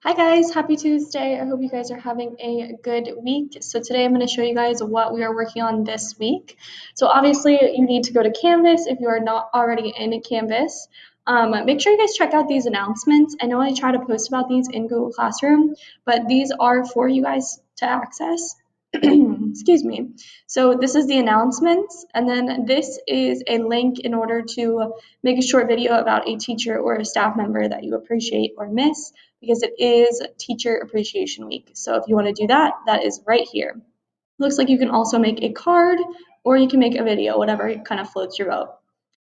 Hi guys, happy Tuesday. I hope you guys are having a good week. So today I'm going to show you guys what we are working on this week. So obviously you need to go to Canvas if you are not already in Canvas. Make sure you guys check out these announcements. I know I try to post about these in Google Classroom, but these are for you guys to access. Excuse me. So this is the announcements, and then this is a link in order to make a short video about a teacher or a staff member that you appreciate or miss, because it is Teacher Appreciation Week. So if you want to do that, that is right here. Looks like you can also make a card or you can make a video, whatever kind of floats your boat.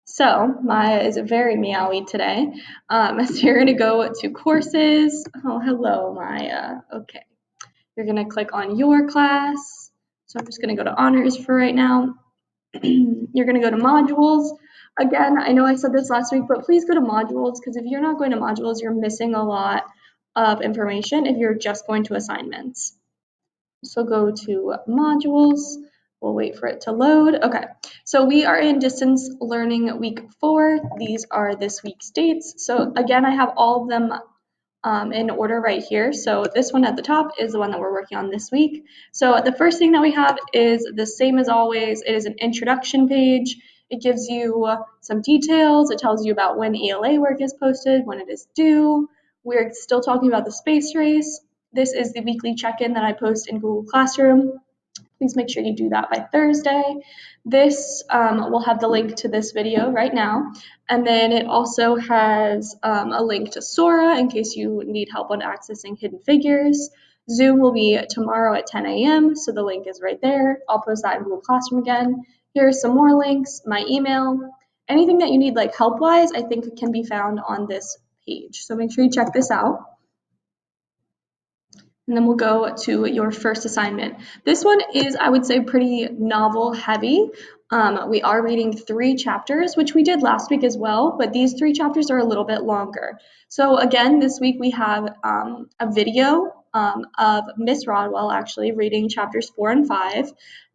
So Maya is very meowy today. So you're going to go to courses. Oh, hello, Maya. Okay. You're going to click on your class. So I'm just going to go to honors for right now. You're going to go to modules. Again, I know I said this last week, but please go to modules, because if you're not going to modules, you're missing a lot of information if you're just going to assignments. So go to modules. We'll wait for it to load. Okay, so we are in distance learning week 4. These are this week's dates. So again, I have all of them in order right here. So this one at the top is the one that we're working on this week. So the first thing that we have is the same as always. It is an introduction page. It gives you some details. It tells you about when ELA work is posted, when it is due. We're still talking about the space race. This is the weekly check-in that I post in Google Classroom. Please make sure you do that by Thursday. This will have the link to this video right now. And then it also has a link to Sora in case you need help on accessing Hidden Figures. Zoom will be tomorrow at 10 a.m., so the link is right there. I'll post that in Google Classroom again. Here are some more links, my email. Anything that you need like help-wise, I think can be found on this page. So make sure you check this out. And then we'll go to your first assignment. This one is, I would say, pretty novel heavy. We are reading 3 chapters, which we did last week as well, but these 3 chapters are a little bit longer. So again, this week we have a video of Miss Rodwell actually reading chapters 4 and 5.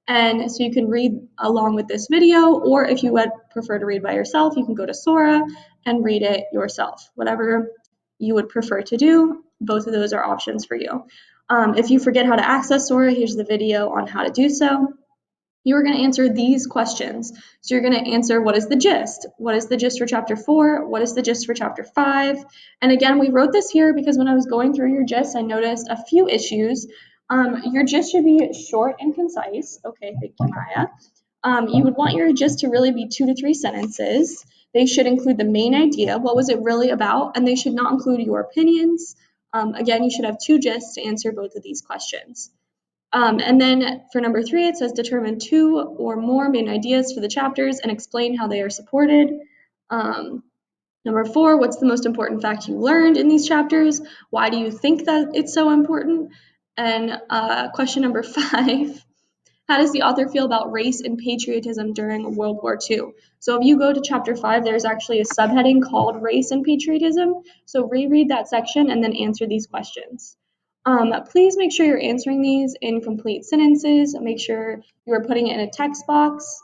And so you can read along with this video, or if you would prefer to read by yourself, you can go to Sora and read it yourself. Whatever you would prefer to do, both of those are options for you. If you forget how to access Sora, here's the video on how to do so. You are going to answer these questions. So you're going to answer, what is the gist? What is the gist for chapter 4? What is the gist for chapter 5? And again, we wrote this here because when I was going through your gist, I noticed a few issues. Your gist should be short and concise. Okay, thank you, Maya. You would want your gist to really be 2 to 3 sentences. They should include the main idea, what was it really about, and they should not include your opinions. Again, you should have 2 gists to answer both of these questions. And then for number 3, it says determine 2 or more main ideas for the chapters and explain how they are supported. Number 4, what's the most important fact you learned in these chapters? Why do you think that it's so important? And question number 5, how does the author feel about race and patriotism during World War II? So if you go to chapter 5, there's actually a subheading called Race and Patriotism. So reread that section and then answer these questions. Please make sure you're answering these in complete sentences. Make sure you are putting it in a text box.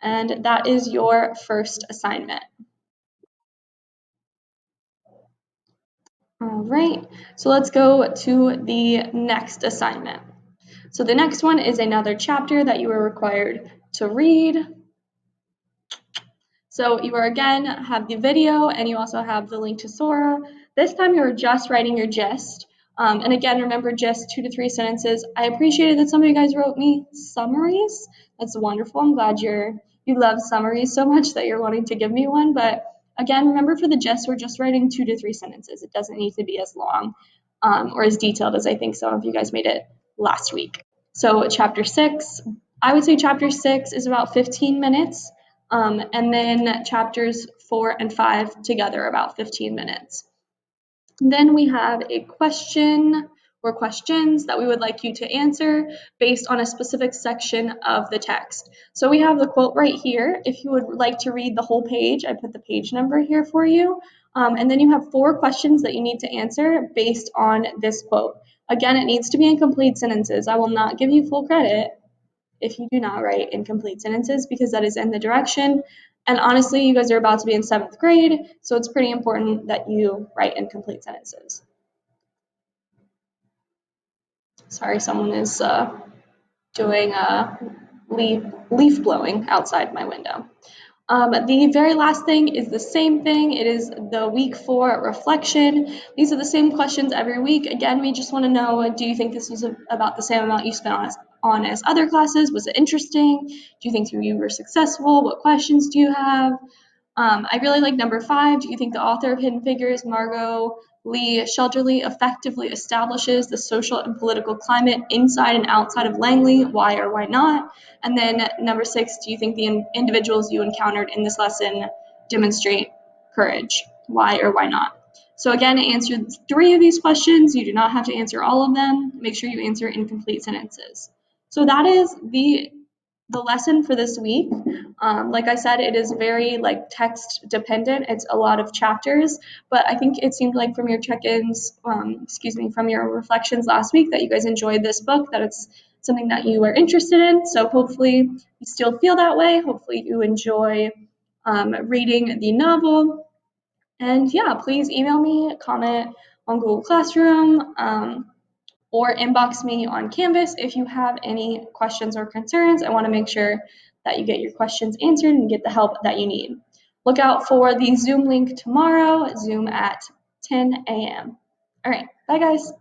And that is your first assignment. All right, so let's go to the next assignment. So the next one is another chapter that you are required to read. So you are again have the video and you also have the link to Sora. This time you're just writing your gist. And again, remember just 2 to 3 sentences. I appreciated that some of you guys wrote me summaries. That's wonderful. I'm glad you love summaries so much that you're wanting to give me one. But again, remember for the gist, we're just writing 2 to 3 sentences. It doesn't need to be as long or as detailed as I think some of you guys made it last week. So chapter 6, I would say chapter 6 is about 15 minutes. And then chapters 4 and 5 together about 15 minutes. Then we have a question or questions that we would like you to answer based on a specific section of the text. So we have the quote right here. If you would like to read the whole page, I put the page number here for you. And then you have 4 questions that you need to answer based on this quote. Again, it needs to be in complete sentences. I will not give you full credit if you do not write incomplete sentences, because that is in the direction. And honestly, you guys are about to be in 7th grade, so it's pretty important that you write incomplete sentences. Sorry, someone is doing leaf blowing outside my window. The very last thing is the same thing. It is the week 4 reflection. These are the same questions every week. Again, we just want to know, do you think this was about the same amount you spent on as other classes? Was it interesting? Do you think you were successful? What questions do you have? I really like number 5. Do you think the author of Hidden Figures, Margot Lee Sheldraley, effectively establishes the social and political climate inside and outside of Langley? Why or why not? And then number 6, do you think the individuals you encountered in this lesson demonstrate courage? Why or why not? So again, answer 3 of these questions. You do not have to answer all of them. Make sure you answer in complete sentences. So that is the lesson for this week. Like I said, it is very like text dependent. It's a lot of chapters, but I think it seemed like from your check-ins, from your reflections last week that you guys enjoyed this book, that it's something that you are interested in. So hopefully you still feel that way. Hopefully you enjoy reading the novel. And yeah, please email me, comment on Google Classroom, or inbox me on Canvas if you have any questions or concerns. I want to make sure that you get your questions answered and get the help that you need. Look out for the Zoom link tomorrow, Zoom at 10 a.m. All right, bye guys.